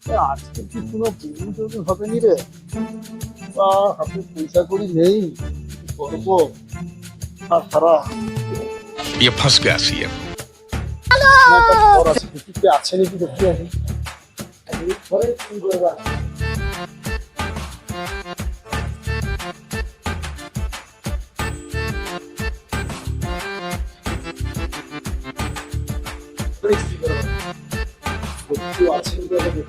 আজকে কি কোনো পেমেন্ট টেমেন্ট হবে নি রে? হাতে পয়সা করি নেই, কি করবো? সারা ये फंस गया सीएम। একটা খবর আছে, কি আছে নাকি দেখি আমি। ঘরে কি করবা? কি করবা? কি আছে নাকি দেখি।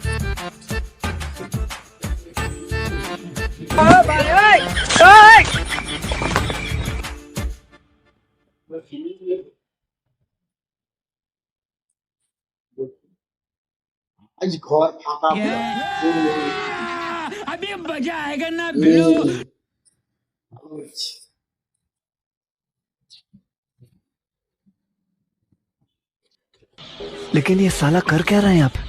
আজ ঘর ফাঁকা পুরো। अभी मजा आएगा ना भिड़ो। लेकिन ये साला कर क्या रहा है यहाँ पे?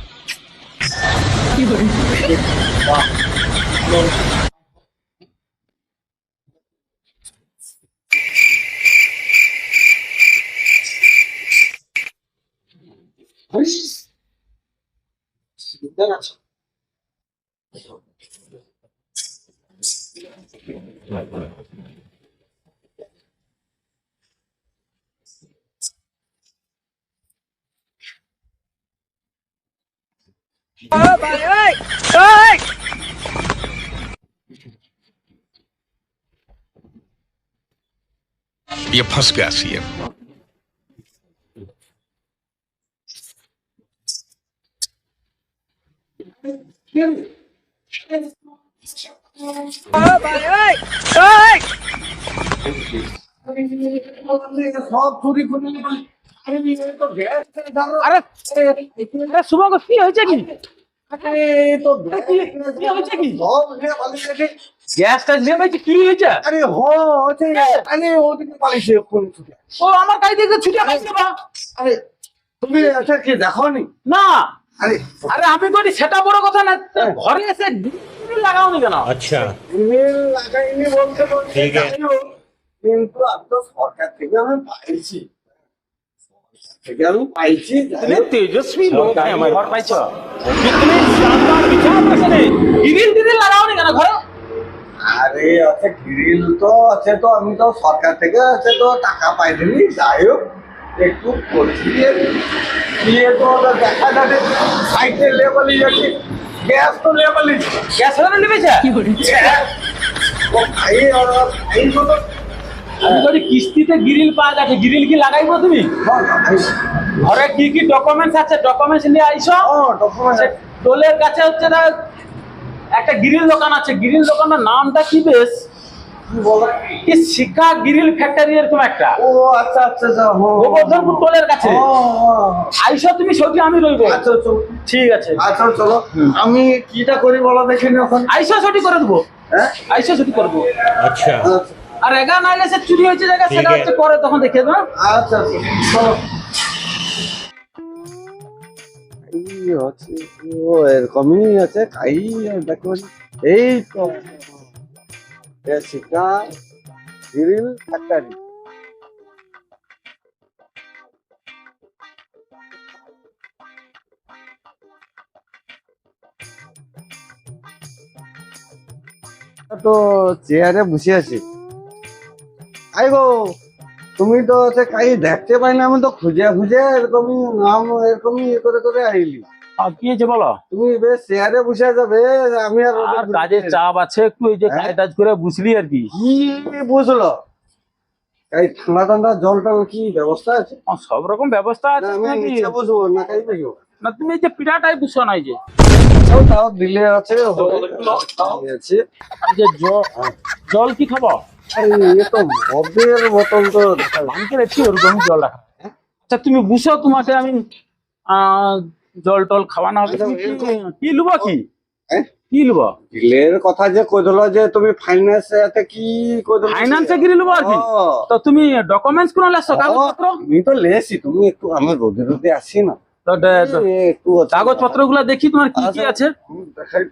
ये फंस गया सीएम। সব চুরি করে নিয়ে গেল। আরে এই তো গ্যাস থেকে ধরো। আরে শুভ কি হয়েছে কি? আরে এই তো কি হয়েছে কি? সব নিয়ে পালিয়ে গেছে। গ্যাসটা নিয়ে ভাই কি হয়েছে? আরে হচ্ছে আরে ওদিকে পালিয়েছে কোন ছুটে। ও আমার কাই দেখে ছুটে আসছে বা। আরে তুমি আচ্ছা কি দেখোনি? না আরে আরে আমি বলি সেটা বড় কথা না, ঘরে এসে গ্রিল লাগাওনি কেন? अच्छा ইমেল লাগাইনি বলতে বলতে ঠিক আছে। যাইও। কিন্তু আমি তো সরকার থেকে আমি পাইছি। সরকার থেকে আমি পাইছি। इतने तेजस्वी लोग हैं हमारे घर पाइছো, कितने शानदार विचार रखते हैं। ग्रिल লাগাওনি কেন ঘরে? আরে আচ্ছা গ্রিল তো আছে, তো আমি তো সরকার থেকে আছে তো টাকা পাইনি, যাই হোক একটু করছি দিয়ে তো দেখা যাচ্ছে সাইকেল লেবেলই যাচ্ছে, গ্যাস তো লেবেলই গ্যাস ধরে নিবেছে? ও ভাই ভাই তো আমি বলি কিস্তিতে গ্রিল পাওয়া যাচ্ছে, গ্রিল কি লাগাইবো তুমি? ঘরে কি কি ডকুমেন্টস আছে ডকুমেন্টস নিয়ে আইসো। ডকুমেন্ট টোলের কাছে হচ্ছে না একটা গ্রিল দোকান আছে, গ্রিল দোকানের নামটা কি বেশ কি বলো? কি শিখা গ্রিল ফ্যাক্টরি এরকম একটা, ও আচ্ছা আচ্ছা আচ্ছা গোবর্ধনপুর টোলের কাছে। আইসো তুমি, সত্যি আমি রইবো। আচ্ছা চলো ঠিক আছে আচ্ছা চলো, আমি কিটা করি বলো দেখিনি এখন। আইসো ছুটি করে দেবো, হ্যাঁ আইসো ছুটি করে দেবো। अच्छा আর এগা নাইলে সে চুরি হয়েছে জায়গা সেটা হচ্ছে করে তখন দেখে দেবো। আচ্ছা আচ্ছা চলো। এই হচ্ছে ও এরকমই আছে খাই দেখো, এই তো শিকা গ্রিল ফ্যাক্টরি। তো চেয়ারে বসে আছি। আই গো তুমি তো হচ্ছে কাই দেখতে পাই না, আমি তো খুঁজে খুঁজে এরকমই নাম এরকমই ইয়ে করে করে আইলি। আর কি হয়েছে বলো? তুমি বেশ চেয়ারে বসে যাবে, আমি আর ওদের আর কাজের চাপ আছে একটু, এই যে কাজ টাজ করে বুঝলি আর কি। কি বুঝলো? এই ঠান্ডা ঠান্ডা জল টল কি ব্যবস্থা আছে? সব রকম ব্যবস্থা না আছে আমি নাকি? নিচে বসবো না কাই বসবো? না তুমি এই যে পিঠাটাই বুঝছো না, এই যে তাও তাও দিলে আছে আছে। এই যে জল কি খাবো? আরে এ তো মদের বোতল তো দেখা যায়। আমি রেখি ওরকম জল রাখা। আচ্ছা তুমি বুঝো, তোমাকে আমি জল টল খাওয়ানো হবে। তুমি কি লুবো কি হ্যাঁ? কি লুবো? বিলের কথা যে কইলো যে তুমি ফাইন্যান্স এতে কি কইলো? ফাইন্যান্সে গিরি লুবো আর কি। তো তুমি ডকুমেন্টস কোন লেছো, কাগজপত্র? আমি তো লেছি, তুমি একটু আমি রোদে রোদে আসি না, তো একটু কাগজপত্র গুলা দেখি তোমার কি কি আছে। দেখাই।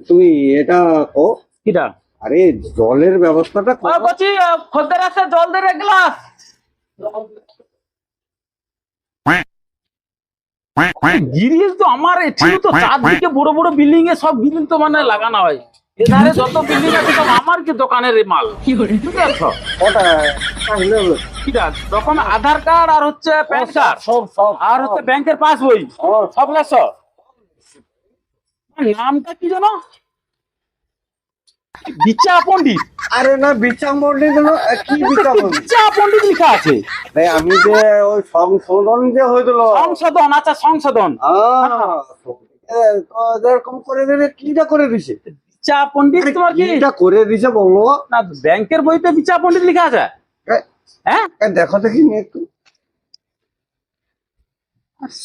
তুমি এটা কো কিটা? আরে জলের ব্যবস্থাটা করো। বলছি খদ্দের আছে, জল দে এক গ্লাস। গ্রিল তো আমার এখানে তো চারদিকে বড় বড় বিল্ডিং এ সব গ্রিল তো মানে লাগানো হয়, এধারে যত বিল্ডিং আছে সব আমার কি দোকানের মাল, বুঝতে পারছো? ওটা তাহলে হলো। কিটা ডকুমেন্ট, আধার কার্ড আর হচ্ছে প্যান কার্ড সব সব আর হচ্ছে ব্যাংকের পাসবই সব লেছ। নামটা কি জানো? বিচা পণ্ডিত। আরে না বিচার মন্ডল গুলো কি বিচার মন্ডল? বিচা পণ্ডিত লেখা আছে। আমি যে ওই সংশোধন যে হয়েছিল সংশোধন, আচ্ছা সংশোধন। এরকম করে দিলে কিটা করে দিছে? বিচা পণ্ডিত তোমার কি? কিটা করে দিছে বললো না ব্যাংকের বইতে বিচা পণ্ডিত লেখা আছে। হ্যাঁ দেখো দেখি নি একটু।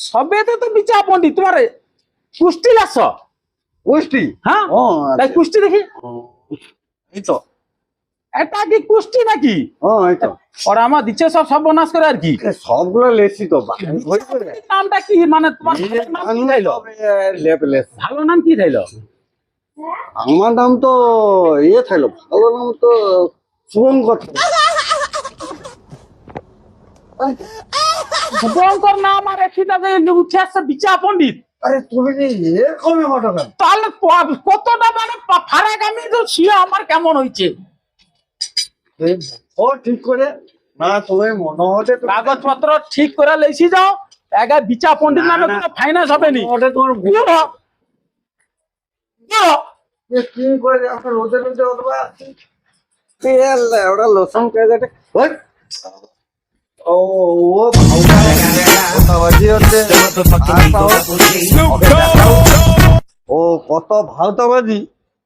সবেতে তো বিচা পণ্ডিত, তোমার কুষ্টি লাস। কুষ্টি? হ্যাঁ ও তাই আচ্ছা। কুষ্টি দেখি। এই তো এটা কি কুষ্টি নাকি? এই তো ওরা আমার দিচ্ছে সব সর্বনাশ করে আর কি। সবগুলো লেছি তো নামটা কি মানে তোমার নাম কি থাইলো? ভালো নাম কি থাইলো? আমার নাম তো ইয়ে থাইলো, ভালো নাম তো শুভঙ্কর। শুভঙ্কর নাম আর এখানে উঠে আসছে বিচা পণ্ডিত। আরে তুমি কি এরকমই ঘটনা? তাহলে কতটা মানে ফারাক আমি তো ছিল আমার কেমন হয়েছে। ও ঠিক করে না, তুমি মনে হতে কাগজপত্র ঠিক করে লেছি যাও, একা বিচা পণ্ডিত নামে কোনো ফাইন্যান্স হবে নি। তোমার বুঝো? বুঝো? কি করে আপনার রোদে রোদে অথবা ওটা লোসন পেয়ে ও ও ভাওতাবাজি হচ্ছে। ও কত ভাওতাবাজি,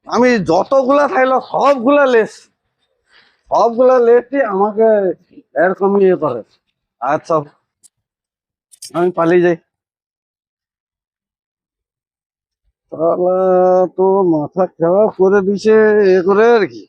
আমি যতগুলা খাইলো সবগুলা লেসি আমাকে এরকম ইয়ে করে। আচ্ছা আমি পালিয়ে যাই। তাহলে তো মাথা খারাপ করে দিছে এ করে আর কি।